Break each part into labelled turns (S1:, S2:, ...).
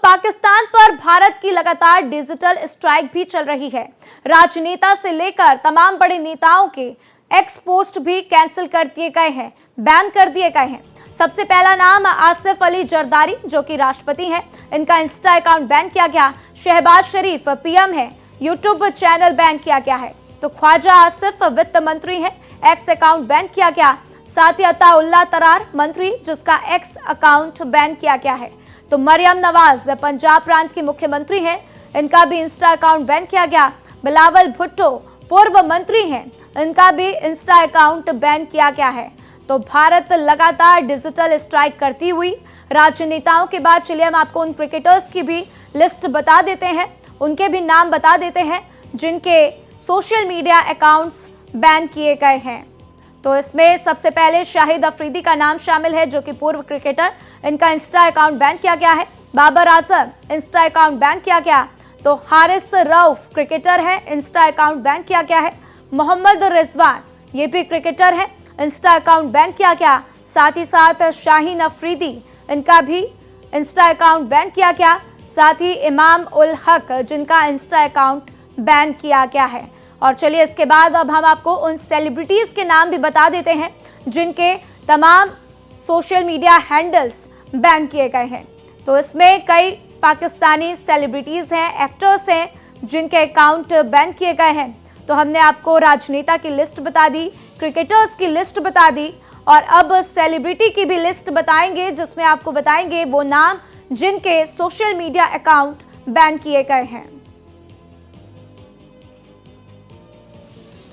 S1: पाकिस्तान पर भारत की लगातार डिजिटल स्ट्राइक भी चल रही है। राजनेता से लेकर तमाम बड़े नेताओं के एक्स पोस्ट भी कैंसिल कर दिए गए हैं, बैन कर दिए गए हैं। सबसे पहला नाम आसिफ अली जरदारी, जो कि राष्ट्रपति हैं, इनका इंस्टा अकाउंट बैन किया गया। शहबाज शरीफ पीएम है, यूट्यूब चैनल बैन किया गया है। तो ख्वाजा आसिफ वित्त मंत्री हैं, एक्स अकाउंट बैन किया गया। साथ ही अताउल्लाह तरार मंत्री, जिसका एक्स अकाउंट बैन किया गया है। तो मरियम नवाज पंजाब प्रांत की मुख्यमंत्री हैं, इनका भी इंस्टा अकाउंट बैन किया गया। बिलावल भुट्टो पूर्व मंत्री हैं, इनका भी इंस्टा अकाउंट बैन किया गया है। तो भारत लगातार डिजिटल स्ट्राइक करती हुई राजनेताओं के बाद चलिए हम आपको उन क्रिकेटर्स की भी लिस्ट बता देते हैं, उनके भी नाम बता देते हैं जिनके सोशल मीडिया अकाउंट्स बैन किए गए हैं। तो इसमें सबसे पहले शाहिद अफरीदी का नाम शामिल है, जो कि पूर्व क्रिकेटर, इनका इंस्टा अकाउंट बैन किया गया है। Babar Azam, Insta account ban किया गया। तो हारिस रऊफ क्रिकेटर है, इंस्टा अकाउंट बैन किया गया है। मोहम्मद रिजवान, ये भी क्रिकेटर है, इंस्टा अकाउंट बैन किया गया। साथ ही साथ शाहीन अफरीदी, इनका भी इंस्टा अकाउंट बैन किया गया। साथ ही इमाम उल हक, जिनका इंस्टा अकाउंट बैन किया गया है। और चलिए इसके बाद अब हम आपको उन सेलिब्रिटीज के नाम भी बता देते हैं जिनके तमाम सोशल मीडिया हैंडल्स बैन किए गए हैं। तो इसमें कई पाकिस्तानी सेलिब्रिटीज हैं, एक्टर्स हैं, जिनके अकाउंट बैन किए गए हैं। तो हमने आपको राजनेता की लिस्ट बता दी, क्रिकेटर्स की लिस्ट बता दी, और अब सेलिब्रिटी की भी लिस्ट बताएंगे, जिसमें आपको बताएंगे वो नाम जिनके सोशल मीडिया अकाउंट बैन किए गए हैं।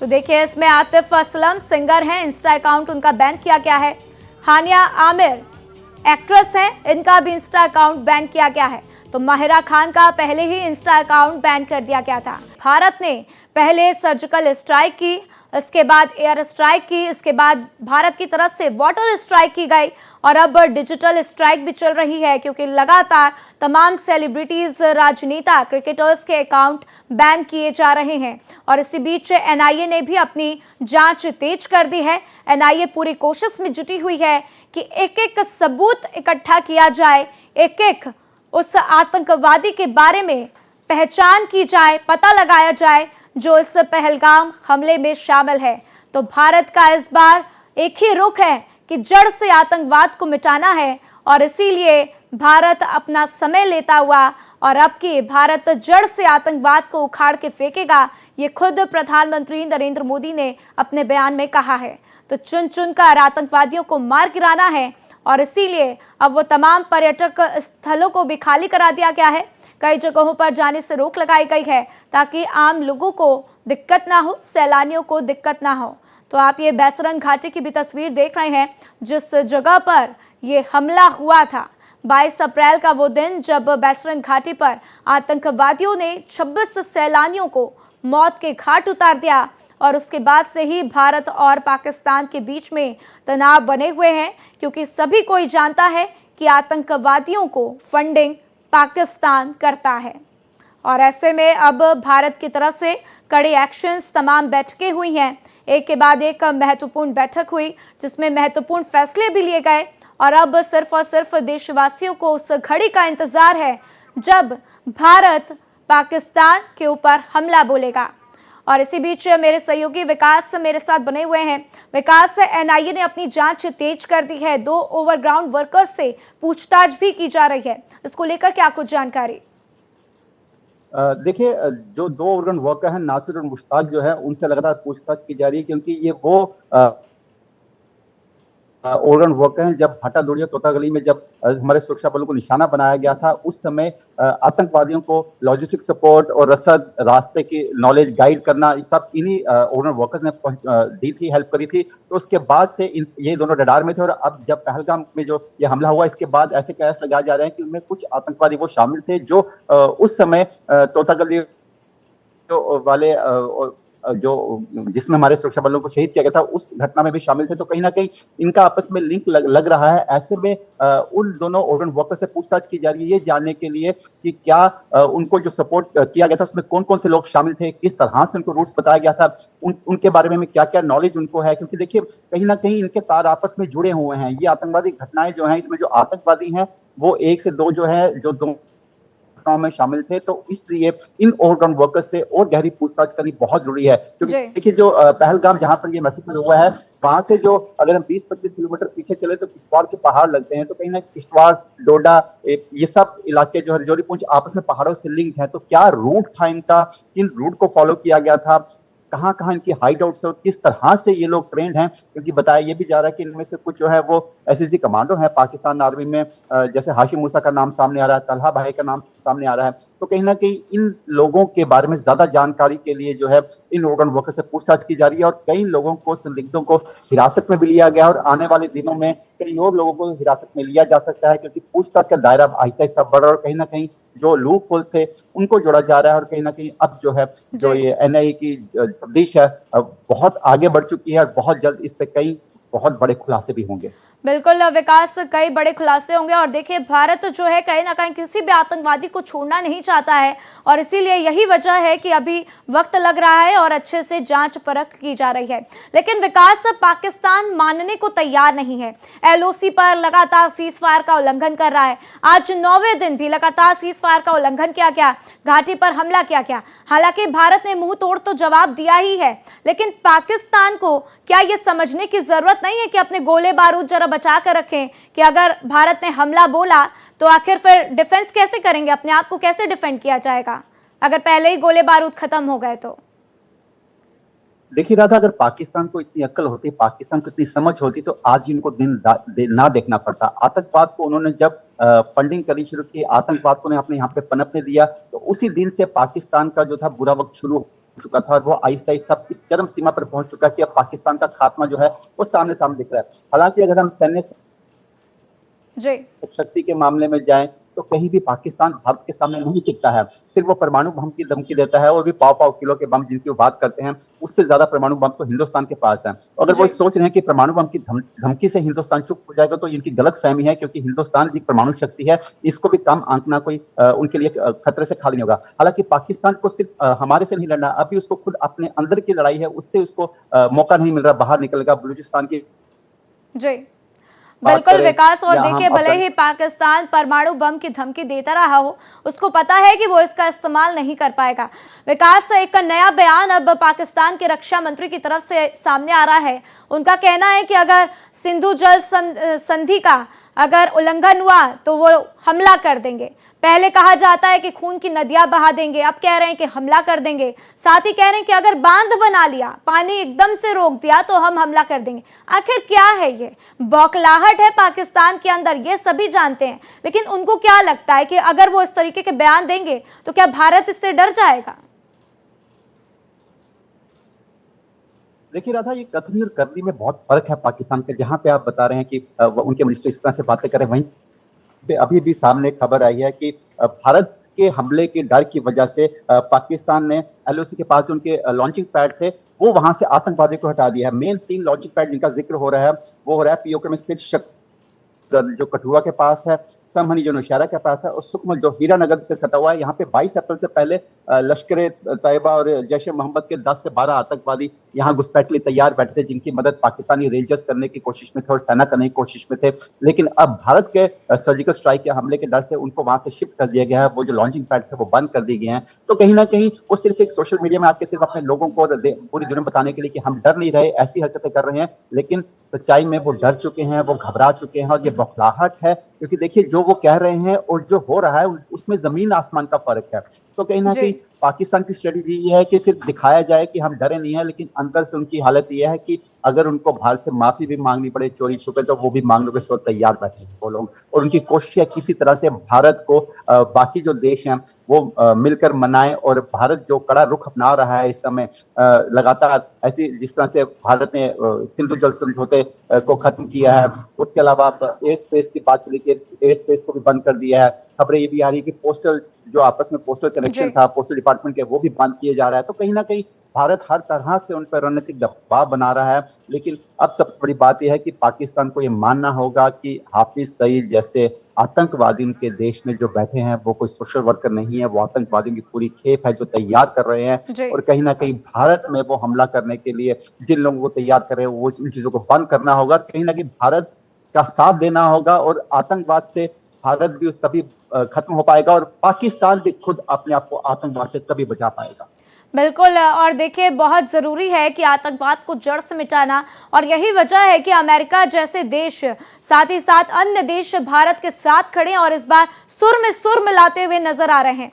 S1: तो देखिए, इसमें आतिफ असलम सिंगर हैं, इंस्टा अकाउंट उनका बैन किया गया है। हानिया आमिर एक्ट्रेस हैं, इनका भी इंस्टा अकाउंट बैन किया गया है। तो माहिरा खान का पहले ही इंस्टा अकाउंट बैन कर दिया गया था। भारत ने पहले सर्जिकल स्ट्राइक की, इसके बाद एयर स्ट्राइक की, इसके बाद भारत की तरफ से वाटर स्ट्राइक की गई, और अब डिजिटल स्ट्राइक भी चल रही है, क्योंकि लगातार तमाम सेलिब्रिटीज, राजनेता, क्रिकेटर्स के अकाउंट बैन किए जा रहे हैं। और इसी बीच एनआईए ने भी अपनी जांच तेज कर दी है। एनआईए पूरी कोशिश में जुटी हुई है कि एक एक सबूत इकट्ठा किया जाए, एक एक उस आतंकवादी के बारे में पहचान की जाए, पता लगाया जाए जो इस पहलगाम हमले में शामिल है। तो भारत का इस बार एक ही रुख है कि जड़ से आतंकवाद को मिटाना है, और इसीलिए भारत अपना समय लेता हुआ और अब की भारत जड़ से आतंकवाद को उखाड़ के फेंकेगा, ये खुद प्रधानमंत्री नरेंद्र मोदी ने अपने बयान में कहा है। तो चुन चुनकर आतंकवादियों को मार गिराना है, और इसीलिए अब वो तमाम पर्यटक स्थलों को भी खाली करा दिया गया है। कई जगहों पर जाने से रोक लगाई गई है, ताकि आम लोगों को दिक्कत ना हो, सैलानियों को दिक्कत ना हो। तो आप ये बैसरन घाटी की भी तस्वीर देख रहे हैं, जिस जगह पर ये हमला हुआ था। 22 अप्रैल का वो दिन जब बैसरन घाटी पर आतंकवादियों ने 26 सैलानियों को मौत के घाट उतार दिया, और उसके बाद से ही भारत और पाकिस्तान के बीच में तनाव बने हुए हैं, क्योंकि सभी कोई जानता है कि आतंकवादियों को फंडिंग पाकिस्तान करता है। और ऐसे में अब भारत की तरफ से कड़े एक्शंस, तमाम बैठकें हुई हैं, एक के बाद एक महत्वपूर्ण बैठक हुई, जिसमें महत्वपूर्ण फैसले भी लिए गए। और अब सिर्फ और सिर्फ देशवासियों को उस घड़ी का इंतजार है जब भारत पाकिस्तान के ऊपर हमला बोलेगा। और इसी बीच मेरे सहयोगी विकास मेरे साथ बने हुए हैं। विकास, एनआईए ने अपनी जांच तेज कर दी है, 2 ओवरग्राउंड वर्कर्स से पूछताछ भी की जा रही है, इसको लेकर क्या कुछ जानकारी?
S2: देखिए, जो 2 ओवरग्राउंड वर्कर हैं, नासिर और मुश्ताक, जो है उनसे लगातार पूछताछ की जा रही है, क्योंकि ये वो ओवरग्राउंड वर्कर हैं। जब भाटा दोड़िया तोता गली में जब हमारे सुरक्षा बलों को निशाना बनाया गया था, उस समय आतंकवादियों को लॉजिस्टिक सपोर्ट और रसद, रास्ते की नॉलेज गाइड करना, ये सब इन्हीं ओवरग्राउंड वर्कर्स ने दी थी, हेल्प करी थी। तो उसके बाद से ये दोनों रडार में थे, और अब जब पहलगाम में जो ये हमला हुआ, इसके बाद ऐसे कयास लगाए जा रहे हैं कि उनमें कुछ आतंकवादी वो शामिल थे जो उस समय तोता गली वाले जो जिसमें हमारे सुरक्षा बलों को शहीद किया गया था, उस घटना में भी शामिल थे। तो कहीं ना कहीं इनका आपस में लिंक लग रहा है। ऐसे में उन दोनों ओवरग्राउंड वर्कर से पूछताछ की जा रही है, ये जानने के लिए कि क्या उनको जो सपोर्ट किया गया था उसमें कौन कौन से लोग शामिल थे, किस तरह से उनको रूट्स बताया गया था, उनके बारे में क्या क्या नॉलेज उनको है। क्योंकि देखिए, कहीं ना कहीं इनके तार आपस में जुड़े हुए हैं। ये आतंकवादी घटनाएं जो हैं, इसमें जो आतंकवादी हैं वो 1 से 2 जो है, जो घटनाओं में शामिल थे, तो इसलिए इन ओवरग्राउंड वर्कर्स से और गहरी पूछताछ करनी बहुत जरूरी है। क्योंकि देखिए जो पहलगाम जहां पर ये मैसेज हुआ है, वहां से जो अगर हम 20-25 किलोमीटर पीछे चले तो किश्तवाड़ के पहाड़ लगते हैं, तो कहीं ना किश्तवाड़, डोडा, ये सब इलाके जो हरजौरी पुंछ आपस में पहाड़ों से लिंक है। तो क्या रूट था इनका, किन रूट को फॉलो किया गया था, कहाँ कहाँ इनकी हाइड आउट्स है और किस तरह से ये लोग ट्रेंड हैं, क्योंकि बताया ये भी जा रहा है कि इनमें से कुछ जो है वो एसएसजी कमांडो है पाकिस्तान आर्मी में, जैसे हाशिम मूसा का नाम सामने आ रहा है, तलहा भाई का नाम सामने आ रहा है। तो कहीं ना कहीं इन लोगों के बारे में ज्यादा जानकारी के लिए जो है इन ओवरग्राउंड वर्कर से पूछताछ की जा रही है और कई लोगों को, संदिग्धों को हिरासत में भी लिया गया और आने वाले दिनों में कई और लोगों को हिरासत में लिया जा सकता है, क्योंकि पूछताछ का दायरा आहिस्ता आहिस्ता बढ़ रहा है और कहीं ना कहीं जो लूप होल्स थे उनको जोड़ा जा रहा है। और कहीं ना कहीं अब जो है जो ये एनआईए की तफ्तीश है बहुत आगे बढ़ चुकी है और बहुत जल्द इस पे कई बहुत बड़े खुलासे भी होंगे।
S1: बिल्कुल विकास, कई बड़े खुलासे होंगे। और देखिए भारत जो है कहीं ना कहीं किसी भी आतंकवादी को छोड़ना नहीं चाहता है और इसीलिए यही वजह है कि अभी वक्त लग रहा है और अच्छे से जांच परख की जा रही है। लेकिन विकास, पाकिस्तान मानने को तैयार नहीं है। एलओसी पर लगातार सीज फायर का उल्लंघन कर रहा है। आज 9वें दिन भी लगातार सीज फायर का उल्लंघन किया गया, घाटी पर हमला किया गया। हालांकि भारत ने मुंह तोड़ तो जवाब दिया ही है, लेकिन पाकिस्तान को क्या यह समझने की जरूरत नहीं है कि अपने गोले बारूद जरा बचा कर रखें कि अगर भारत ने हमला बोला तो आखिर फिर डिफेंस कैसे करेंगे, अपने आप को कैसे डिफेंड किया जाएगा अगर पहले ही गोले बारूद खत्म हो गए तो।
S2: देखिए राधा, अगर पाकिस्तान को इतनी अक्ल होती, पाकिस्तान को इतनी समझ होती तो आज इनको दिन ना देखना पड़ता। आतंकवाद को उन्होंने जब फंडिंग करनी शुरू की, आतंकवाद को अपने यहाँ पे पनपने दिया, तो उसी दिन से पाकिस्तान का जो था बुरा वक्त शुरू हो चुका था और वो आहिस्ता आहिस्ता इस चरम सीमा पर पहुंच चुका कि अब पाकिस्तान का खात्मा जो है वो सामने सामने दिख रहा है। हालांकि अगर हम सैन्य शक्ति के मामले में जाएं तो कहीं भी पाकिस्तान भारत के सामने नहीं टिकता है। सिर्फ वो परमाणु बम की धमकी देता है और भी पाव किलो के बम जिनकी वो बात करते हैं, उससे ज्यादा परमाणु बम तो हिंदुस्तान के पास है। अगर वो सोच रहे हैं कि परमाणु बम की धमकी से हिंदुस्तान चुप हो जाएगा तो इनकी गलत फहमी है, क्योंकि हिंदुस्तान की परमाणु शक्ति है, इसको भी कम आंकना कोई उनके लिए खतरे से खाली नहीं होगा। हालांकि पाकिस्तान को सिर्फ हमारे से नहीं लड़ना, अभी उसको खुद अपने अंदर की लड़ाई है, उससे उसको मौका नहीं मिल रहा बाहर निकलेगा बलूचिस्तान की।
S1: बिल्कुल विकास, और देखिए भले ही पाकिस्तान परमाणु बम की धमकी देता रहा हो, उसको पता है कि वो इसका इस्तेमाल नहीं कर पाएगा। विकास, एक नया बयान अब पाकिस्तान के रक्षा मंत्री की तरफ से सामने आ रहा है। उनका कहना है कि अगर सिंधु जल संधि का अगर उल्लंघन हुआ तो वो हमला कर देंगे। पहले कहा जाता है कि खून की नदियां बहा देंगे, अब कह रहे हैं कि हमला कर देंगे। साथ ही कह रहे हैं कि अगर बांध बना लिया, पानी एकदम से रोक दिया तो हम हमला कर देंगे। आखिर क्या है ये? बौखलाहट है पाकिस्तान के अंदर, ये सभी जानते हैं, लेकिन उनको क्या लगता है कि अगर वो इस तरीके के बयान देंगे तो क्या भारत इससे डर जाएगा?
S2: देखिए राधा, ये कथनी और करनी में बहुत फर्क है पाकिस्तान के। जहां पे आप बता रहे हैं कि उनके मिनिस्टर इस तरह से बातें करें, वहीं पे अभी भी सामने खबर आई है कि भारत के हमले के डर की वजह से पाकिस्तान ने एलओसी के पास जो उनके लॉन्चिंग पैड थे वो वहां से आतंकवादियों को हटा दिया है। मेन 3 लॉन्चिंग पैड जिनका जिक्र हो रहा है वो हो रहा है पीओके में स्थित जो कठुआ के पास है, समहनी जो नौशहरा के पास है, और सुकमा जो हीरानगर से सटा हुआ है। यहाँ पे 22 अप्रैल से पहले लश्कर तैयबा और जैश ए मोहम्मद के 10 से 12 आतंकवादी यहाँ घुसपैठ के लिए तैयार बैठे थे, जिनकी मदद पाकिस्तानी रेंजर्स करने की कोशिश में थे और सेना करने की कोशिश में थे। लेकिन अब भारत के सर्जिकल स्ट्राइक के हमले के डर से उनको वहां से शिफ्ट कर दिया गया है। वो जो लॉन्चिंग पैड थे वो बंद कर दिए गए हैं। तो कहीं ना कहीं वो सिर्फ एक सोशल मीडिया में आके सिर्फ अपने लोगों को पूरी दुनिया बताने के लिए कि हम डर नहीं रहे, ऐसी हरकतें कर रहे हैं, लेकिन सच्चाई में वो डर चुके हैं, वो घबरा चुके हैं। और ये बौखलाहट है, क्योंकि देखिए जो वो कह रहे हैं और जो हो रहा है उसमें जमीन आसमान का फर्क है। तो कहीं ना कहीं पाकिस्तान की स्ट्रेटेजी ये है कि सिर्फ दिखाया जाए कि हम डरे नहीं है, लेकिन अंदर से उनकी हालत ये है कि अगर उनको भारत से माफी भी मांगनी पड़े चोरी छुपे तो वो भी मांगने के साथ तैयार बैठे हैं वो लोग। और उनकी कोशिश है किसी तरह से भारत को बाकी जो देश हैं वो मिलकर मनाएं, और भारत जो कड़ा रुख अपना रहा है इस समय लगातार, ऐसी जिस तरह से भारत ने सिंधु जल समझौते को खत्म किया है, उसके अलावा एयर स्पेस की बात चली, एयर स्पेस को भी बंद कर दिया है। खबरें ये भी आ रही है कि पोस्टल जो आपस में पोस्टल कनेक्शन था पोस्टल डिपार्टमेंट के, वो भी बंद किए जा रहा है। तो कहीं ना कहीं भारत हर तरह से उन पर रणनीतिक दबाव बना रहा है। लेकिन अब सबसे बड़ी बात यह है कि पाकिस्तान को ये मानना होगा कि हाफिज सईद जैसे आतंकवादी उनके देश में जो बैठे हैं वो कोई सोशल वर्कर नहीं है, वो आतंकवादियों की पूरी खेप है जो तैयार कर रहे हैं। और कहीं ना कहीं भारत में वो हमला करने के लिए जिन लोगों को तैयार कर रहे हैं वो इन चीजों को बंद करना होगा, कहीं ना कहीं भारत का साथ देना होगा। और आतंकवाद से भारत भी तभी खत्म हो पाएगा और पाकिस्तान भी खुद अपने आप को आतंकवाद से तभी बचा पाएगा।
S1: बिल्कुल। और देखिए, बहुत ज़रूरी है कि आतंकवाद को जड़ से मिटाना, और यही वजह है कि अमेरिका जैसे देश, साथ ही साथ अन्य देश भारत के साथ खड़े हैं और इस बार सुर में सुर मिलाते हुए नजर आ रहे हैं।